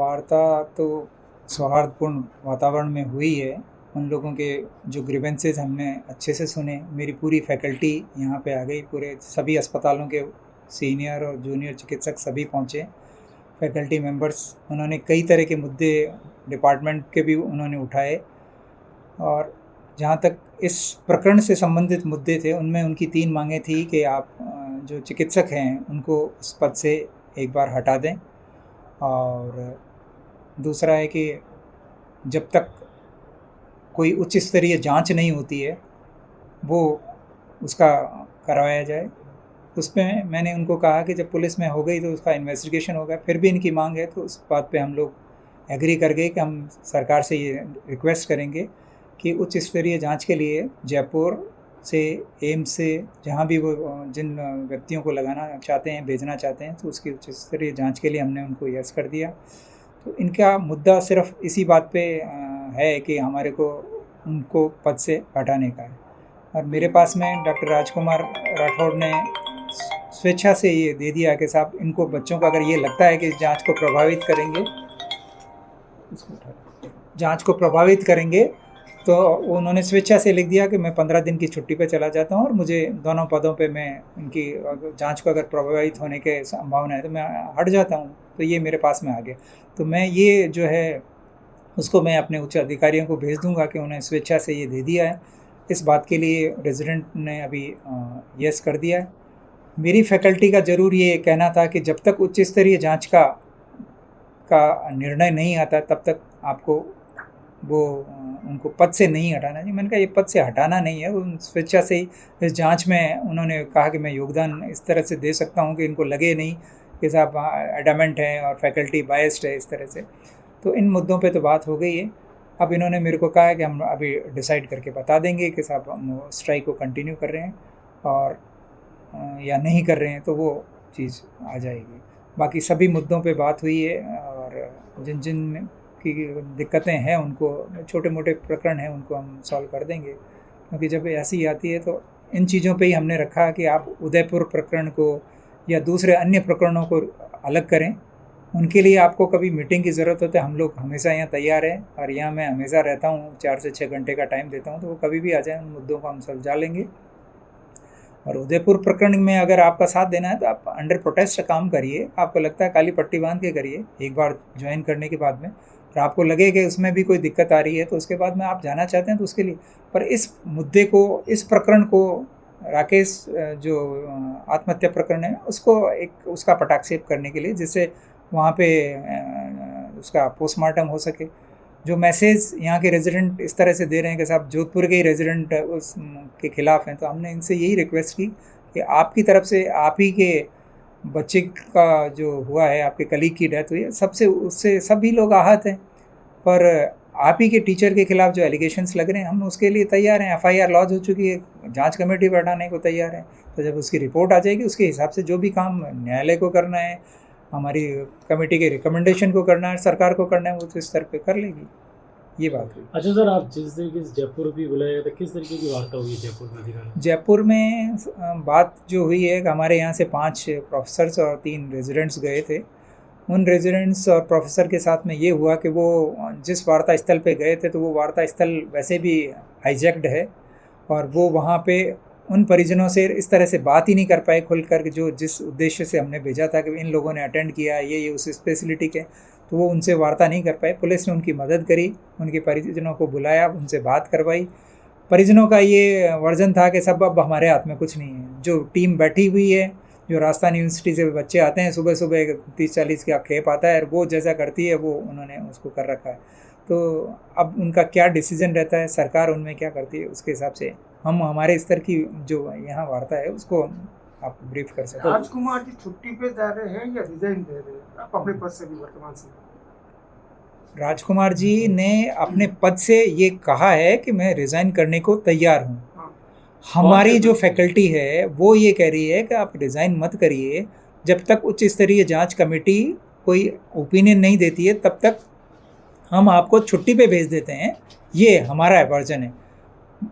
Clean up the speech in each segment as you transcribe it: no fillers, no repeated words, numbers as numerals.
वार्ता तो सौहार्दपूर्ण वातावरण में हुई है। उन लोगों के जो ग्रीवेंसेस हमने अच्छे से सुने। मेरी पूरी फैकल्टी यहाँ पे आ गई, पूरे सभी अस्पतालों के सीनियर और जूनियर चिकित्सक सभी पहुँचे, फैकल्टी मेंबर्स। उन्होंने कई तरह के मुद्दे डिपार्टमेंट के भी उन्होंने उठाए, और जहाँ तक इस प्रकरण से संबंधित मुद्दे थे उनमें उनकी 3 मांगें थी कि आप जो चिकित्सक हैं उनको उस पद से एक बार हटा दें, और दूसरा है कि जब तक कोई उच्च स्तरीय जांच नहीं होती है वो उसका करवाया जाए। उसमें मैंने उनको कहा कि जब पुलिस में हो गई तो उसका इन्वेस्टिगेशन होगा। फिर भी इनकी मांग है तो उस बात पे हम लोग एग्री कर गए कि हम सरकार से ये रिक्वेस्ट करेंगे कि उच्च स्तरीय जांच के लिए जयपुर से, एम्स से, जहाँ भी वो जिन व्यक्तियों को लगाना चाहते हैं, भेजना चाहते हैं, तो उसकी उच्च स्तरीय जांच के लिए हमने उनको यस कर दिया। तो इनका मुद्दा सिर्फ इसी बात पे है कि हमारे को उनको पद से हटाने का है। और मेरे पास में डॉक्टर राजकुमार राठौड़ ने स्वेच्छा से ये दे दिया कि साहब इनको बच्चों को अगर ये लगता है कि जांच को प्रभावित करेंगे तो उन्होंने स्वेच्छा से लिख दिया कि मैं 15 दिन की छुट्टी पे चला जाता हूँ और मुझे दोनों पदों पे मैं इनकी जांच को अगर प्रभावित होने के संभावना है तो मैं हट जाता हूँ। तो ये मेरे पास में आ गया। तो मैं ये जो है उसको मैं अपने उच्च अधिकारियों को भेज दूंगा कि उन्हें स्वेच्छा से ये दे दिया है। इस बात के लिए रेजिडेंट ने अभी यस कर दिया है। मेरी फैकल्टी का ज़रूर ये कहना था कि जब तक उच्च स्तरीय जाँच का निर्णय नहीं आता तब तक आपको उनको पद से नहीं हटाना चाहिए। मैंने कहा ये पद से हटाना नहीं है, उन स्वेच्छा से ही इस जांच में उन्होंने कहा कि मैं योगदान इस तरह से दे सकता हूं कि इनको लगे नहीं कि साहब एडमेंट है और फैकल्टी बायस्ड है इस तरह से। तो इन मुद्दों पे तो बात हो गई है। अब इन्होंने मेरे को कहा है कि हम अभी डिसाइड करके बता देंगे कि साहब हम स्ट्राइक को कंटिन्यू कर रहे हैं और या नहीं कर रहे हैं, तो वो चीज़ आ जाएगी। बाकी सभी मुद्दों पे बात हुई है, और जिन जिन की दिक्कतें हैं उनको, छोटे मोटे प्रकरण हैं उनको हम सॉल्व कर देंगे। क्योंकि जब ऐसी आती है तो इन चीज़ों पे ही हमने रखा कि आप उदयपुर प्रकरण को या दूसरे अन्य प्रकरणों को अलग करें। उनके लिए आपको कभी मीटिंग की ज़रूरत होती है, हम लोग हमेशा यहाँ तैयार हैं, और यहाँ मैं हमेशा रहता हूँ, 4 से 6 घंटे का टाइम देता हूँ, तो वो कभी भी आ जाए, उन मुद्दों को हम सुलझा लेंगे। और उदयपुर प्रकरण में अगर आपका साथ देना है तो आप अंडर प्रोटेस्ट काम करिए। आपको लगता है काली पट्टी बांध के करिए एक बार ज्वाइन करने के बाद में, और आपको लगे कि उसमें भी कोई दिक्कत आ रही है तो उसके बाद में आप जाना चाहते हैं तो उसके लिए। पर इस मुद्दे को, इस प्रकरण को, राकेश जो आत्महत्या प्रकरण है उसका पटाक्षेप करने के लिए, जिससे वहाँ पे उसका पोस्टमार्टम हो सके। जो मैसेज यहाँ के रेजिडेंट इस तरह से दे रहे हैं कि साहब जोधपुर के ही रेजिडेंट उस के खिलाफ हैं, तो हमने इनसे यही रिक्वेस्ट की कि आपकी तरफ से आप ही के बच्चे का जो हुआ है, आपके कलीग की डेथ हुई है, उससे सभी लोग आहत हैं, पर आप ही के टीचर के खिलाफ जो एलिगेशंस लग रहे हैं हम उसके लिए तैयार हैं। FIR लॉन्च हो चुकी है, जांच कमेटी बैठाने को तैयार है। तो जब उसकी रिपोर्ट आ जाएगी उसके हिसाब से जो भी काम न्यायालय को करना है, हमारी कमेटी के रिकमेंडेशन को करना है, सरकार को करना है, वो तो स्तर पे कर लेगी। ये बात हुई। अच्छा सर, आप जिस तरीके से जयपुर भी बुलाया गया था, किस तरीके की वार्ता हुई जयपुर में? जयपुर में बात जो हुई है, हमारे यहाँ से 5 प्रोफेसर्स और 3 रेजिडेंट्स गए थे। उन रेजिडेंट्स और प्रोफेसर के साथ में ये हुआ कि वो जिस वार्ता स्थल पे गए थे तो वो वार्ता स्थल वैसे भी हाईजैक्ड है, और वो वहाँ पे उन परिजनों से इस तरह से बात ही नहीं कर पाए खुल कर, जो जिस उद्देश्य से हमने भेजा था कि इन लोगों ने अटेंड किया, ये उस स्पेशलिटी के, तो वो उनसे वार्ता नहीं कर पाए। पुलिस ने उनकी मदद करी, उनके परिजनों को बुलाया, उनसे बात करवाई। परिजनों का ये वर्जन था कि सब अब हमारे हाथ में कुछ नहीं है। जो टीम बैठी हुई है, जो राजस्थान यूनिवर्सिटी से बच्चे आते हैं, सुबह सुबह 30-40 का खेप आता है, और वो जैसा करती है वो उन्होंने उसको कर रखा है। तो अब उनका क्या डिसीजन रहता है, सरकार उनमें क्या करती है, उसके हिसाब से हम हमारे स्तर की जो यहाँ वार्ता है उसको आप ब्रीफ कर सकते हैं। राजकुमार जी छुट्टी पे जा रहे हैं या रिजाइन दे रहे हैं आप अपने पद से भी वर्तमान समय? राजकुमार जी ने अपने पद से ये कहा है कि मैं रिज़ाइन करने को तैयार हूँ। हमारी जो फैकल्टी है वो ये कह रही है कि आप रिज़ाइन मत करिए, जब तक उच्च स्तरीय जांच कमेटी कोई ओपिनियन नहीं देती है तब तक हम आपको छुट्टी पे भेज देते हैं। ये हमारा वर्जन है।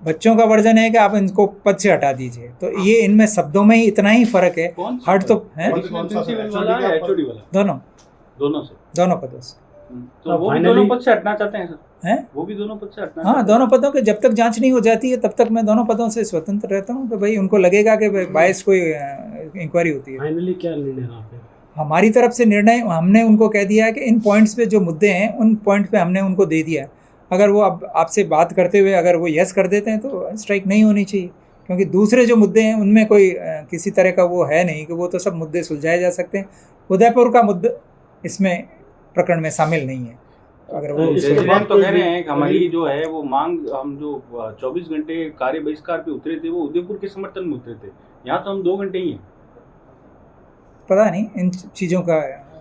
बच्चों का वर्जन है कि आप इनको पद से हटा दीजिए। तो ये इनमें शब्दों में ही इतना ही फर्क है। हट तो है दोनों पदों से। तो वो भी finally- दोनों पक्ष से हटना चाहते हैं सर? हैं? वो भी दोनों पक्ष से हटना हाँ, चाहते दोनों पदों के जब तक जांच नहीं हो जाती है तब तक मैं दोनों पदों से स्वतंत्र रहता हूँ। तो भाई उनको लगेगा कि बायस कोई इंक्वायरी होती है। फाइनली क्या निर्णय रहा फिर? हमारी तरफ से निर्णय हमने उनको कह दिया है कि इन पॉइंट्स पे जो मुद्दे हैं उन पॉइंट पे हमने उनको दे दिया है। अगर वो अब आपसे बात करते हुए अगर वो यस कर देते हैं तो स्ट्राइक नहीं होनी चाहिए, क्योंकि दूसरे जो मुद्दे हैं उनमें कोई किसी तरह का वो है नहीं कि वो तो सब मुद्दे सुलझाए जा सकते हैं। उदयपुर का मुद्दा इसमें प्रकरण में शामिल नहीं है। अगर वो तो हैं। इसके रेजिडेंट बाद तो कह कोई- रहे हैं कि हमारी जो है वो मांग, हम जो 24 घंटे कार्य बहिष्कार पे उतरे थे वो उदयपुर के समर्थन में उतरे थे, यहाँ तो हम 2 घंटे ही हैं। पता नहीं इन चीज़ों का।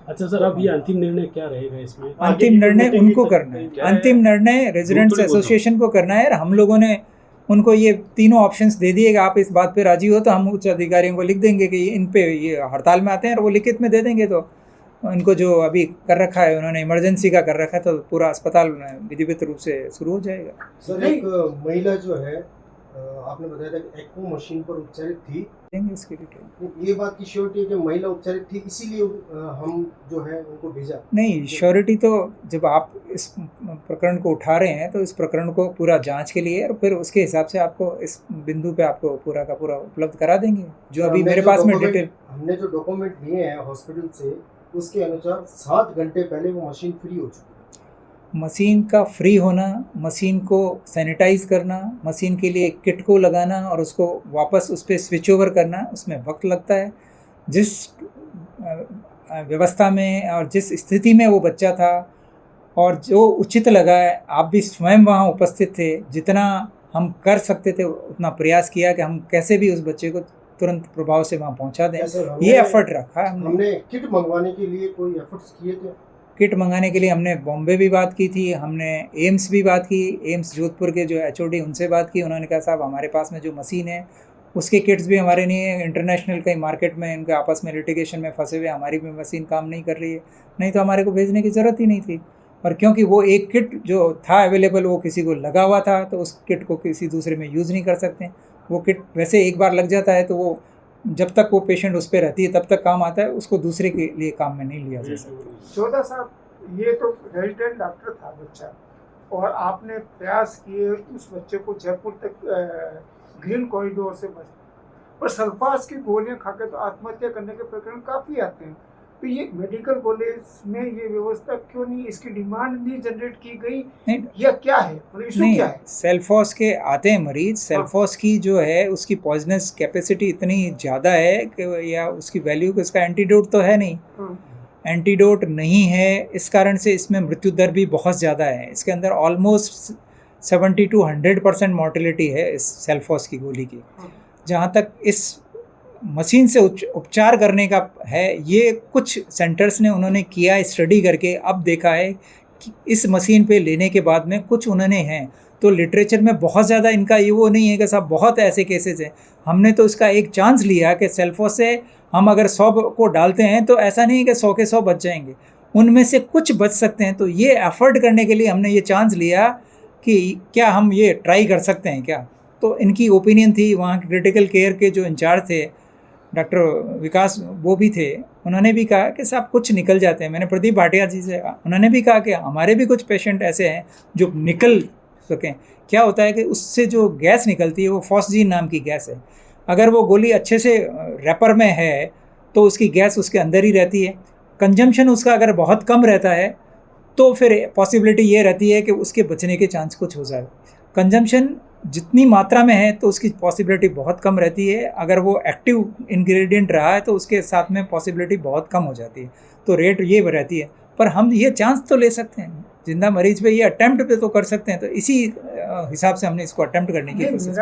अच्छा सर, अब ये अंतिम निर्णय क्या रहेगा इसमें? अंतिम निर्णय उनको करना है। अंतिम निर्णय रेजिडेंट्स थोड़ी बोल एसोसिएशन को करना है। और हम लोगों ने उनको ये तीनों ऑप्शंस दे दिए कि आप इस बात पे राजी हो तो हम उच्च अधिकारियों को लिख देंगे कि इन पे ये हड़ताल में आते हैं, और वो लिखित में दे देंगे। तो इनको जो अभी कर रखा है उन्होंने इमरजेंसी का कर रखा है, तो पूरा अस्पताल विधिवत रूप से शुरू हो जाएगा। सर एक महिला जो है आपने बताया था कि एक्को मशीन पर उपचारित थी, देंगे इसकी डिटेल। ये बात की श्योरिटी है कि महिला उपचारित थी इसीलिए हम जो है उनको भेजा? नहीं, श्योरिटी तो जब आप इस प्रकरण को उठा रहे हैं तो इस प्रकरण को पूरा जांच के लिए, और फिर उसके हिसाब से आपको इस बिंदु पे आपको पूरा का पूरा उपलब्ध करा देंगे, जो अभी हमने मेरे जो पास में document- डिटेल। हमने जो डॉक्यूमेंट लिए हैं हॉस्पिटल से उसके अनुसार 7 घंटे पहले वो मशीन फ्री हो चुकी है। मशीन का फ्री होना, मशीन को सैनिटाइज करना, मशीन के लिए किट को लगाना और उसको वापस उस पर स्विच ओवर करना, उसमें वक्त लगता है। जिस व्यवस्था में और जिस स्थिति में वो बच्चा था और जो उचित लगा है, आप भी स्वयं वहाँ उपस्थित थे, जितना हम कर सकते थे उतना प्रयास किया कि हम कैसे भी उस बच्चे को तुरंत प्रभाव से वहाँ पहुँचा दें। सर, ये एफर्ट रखा है हमने। हमने किट मंगवाने के लिए कोई एफर्ट्स किए थे? किट मंगाने के लिए हमने बॉम्बे भी बात की थी, हमने एम्स भी बात की, एम्स जोधपुर के जो HOD उनसे बात की। उन्होंने कहा साहब हमारे पास में जो मशीन है उसके किट्स भी हमारे नहीं है, इंटरनेशनल कहीं मार्केट में इनके आपस में लिटिगेशन में फंसे हुए, हमारी भी मशीन काम नहीं कर रही है, नहीं तो हमारे को भेजने की ज़रूरत ही नहीं थी। और क्योंकि वो एक किट जो था अवेलेबल वो किसी को लगा हुआ था, तो उस किट को किसी दूसरे में यूज़ नहीं कर सकते। वो किट वैसे एक बार लग जाता है तो वो जब तक वो पेशेंट उस पर रहती है तब तक काम आता है, उसको दूसरे के लिए काम में नहीं लिया जा सकता। चौधरी साहब, ये तो रेजिडेंट डॉक्टर था बच्चा, और आपने प्रयास किए उस बच्चे को जयपुर तक ग्रीन कॉरिडोर से बच, पर सल्फास की गोलियां खाकर तो आत्महत्या करने के प्रकरण काफ़ी आते हैं। तो ये मेडिकल कॉलेज में ये व्यवस्था क्यों नहीं, इसकी डिमांड नहीं जनरेट की गई नहीं, या क्या है, इशू नहीं, क्या है? सेल्फॉस के आते हैं मरीज, सेल्फॉस की जो है उसकी पॉइजनस कैपेसिटी इतनी ज़्यादा है कि या उसकी वैल्यू को, इसका एंटीडोट तो है नहीं, एंटीडोट नहीं है, इस कारण से इसमें मृत्यु दर भी बहुत ज़्यादा है। इसके अंदर ऑलमोस्ट 70 to 100% मॉर्टिलिटी है इस सेल्फॉस की गोली की। जहाँ तक इस मशीन से उपचार करने का है, ये कुछ सेंटर्स ने उन्होंने किया स्टडी करके, अब देखा है कि इस मशीन पे लेने के बाद में कुछ उन्होंने हैं, तो लिटरेचर में बहुत ज़्यादा इनका ये वो नहीं है कि साहब बहुत ऐसे केसेस हैं। हमने तो इसका एक चांस लिया कि सेल्फॉस से हम अगर 100 को डालते हैं तो ऐसा नहीं है कि 100 के 100 बच जाएंगे, उनमें से कुछ बच सकते हैं। तो ये एफर्ट करने के लिए हमने ये चांस लिया कि क्या हम ये ट्राई कर सकते हैं क्या। तो इनकी ओपिनियन थी, वहाँ के क्रिटिकल केयर के जो इंचार्ज थे डॉक्टर विकास वो भी थे, उन्होंने भी कहा कि साहब कुछ निकल जाते हैं। मैंने प्रदीप भाटिया जी से कहा, उन्होंने भी कहा कि हमारे भी कुछ पेशेंट ऐसे हैं जो निकल सकें। क्या होता है कि उससे जो गैस निकलती है वो फॉस्जीन नाम की गैस है। अगर वो गोली अच्छे से रैपर में है तो उसकी गैस उसके अंदर ही रहती है। कंजम्पशन उसका अगर बहुत कम रहता है तो फिर पॉसिबिलिटी ये रहती है कि उसके बचने के चांस कुछ हो जाए। कंजम्पशन जितनी मात्रा में है तो उसकी पॉसिबिलिटी बहुत कम रहती है। अगर वो एक्टिव इंग्रेडिएंट रहा है तो उसके साथ में पॉसिबिलिटी बहुत कम हो जाती है। तो रेट ये रहती है, पर हम ये चांस तो ले सकते हैं, जिंदा मरीज पे ये अटेम्प्ट पे तो कर सकते हैं। तो इसी हिसाब से हमने इसको अटेम्प्ट करने की कोशिश की।